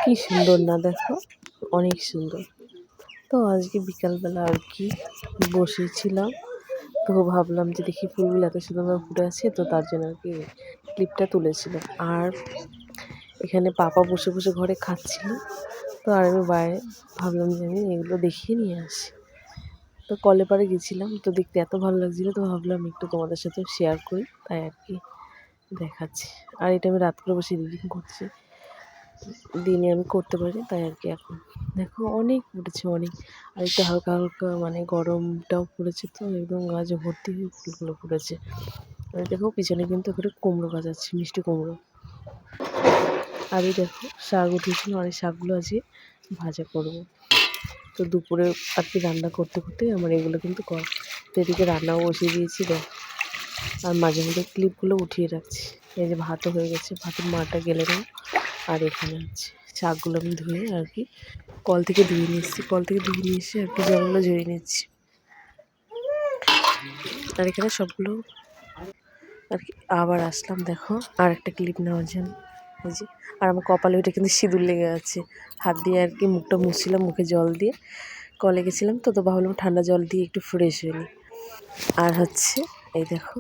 কি সুন্দর না দেখো, অনেক সুন্দর। তো আজকে বিকালবেলা আর কি বসেছিলাম, তো ভাবলাম যে দেখি ফুলগুলো এত সুন্দরভাবে ফুটে আছে, তো তার জন্য আর কি ক্লিপটা তুলেছিলাম। আর এখানে পাপা বসে বসে ঘরে খাচ্ছিল, তো আর আমি বাইরে ভাবলাম যে আমি এগুলো দেখিয়ে নিয়ে আসি। তো কলে পাড়ে গেছিলাম, তো দেখতে এত ভালো লাগছিলো, তো ভাবলাম একটু তোমাদের সাথে শেয়ার করি, তাই আর কি দেখাচ্ছি। আর এটা আমি রাত করে বসে এডিটিং করছি, দিনে আমি করতে পারি, তাই আর কি। এখন দেখো অনেক ফুটেছে, অনেক। আর একটু হালকা হালকা মানে গরমটাও পড়েছে, তো একদম গাছে ভর্তি হয়ে ফুলগুলো ফুটেছে। আর দেখো পিছনে কিন্তু একটা কুমড়ো গাছ আছে, মিষ্টি কুমড়ো। আর এই দেখো শাক উঠেছিল, আর এই শাকগুলো আজকে ভাজা করব। তো দুপুরে আর কি রান্না করতে করতে আমার এগুলো কিন্তু তো এদিকে রান্নাও বসিয়ে দিয়েছি দেখ। আর মাঝে মধ্যে ক্লিপগুলো উঠিয়ে রাখছি। এই যে ভাতও হয়ে গেছে, ভাতের মাটা গেলে নেব। আর এখানে আছে শাকগুলো আমি ধুয়ে আর কি কল থেকে ধুয়ে নিচ্ছি, কল থেকে ধুয়ে নিয়ে এসে আর কি জলগুলো ঝরিয়ে নিচ্ছি। আর এখানে সবগুলো আর কি আবার আসলাম দেখো আর একটা ক্লিপ নেওয়ার জন্য। এই যে, আর আমার কপালে ওইটা কিন্তু সিঁদুর লেগে আছে। হাত দিয়ে আর কি মুখটা মুছছিলাম, মুখে জল দিয়ে। কলে গেছিলাম তো ভাবলাম ঠান্ডা জল দিয়ে একটু ফ্রেশ হয়ে নিই। আর হচ্ছে এই দেখো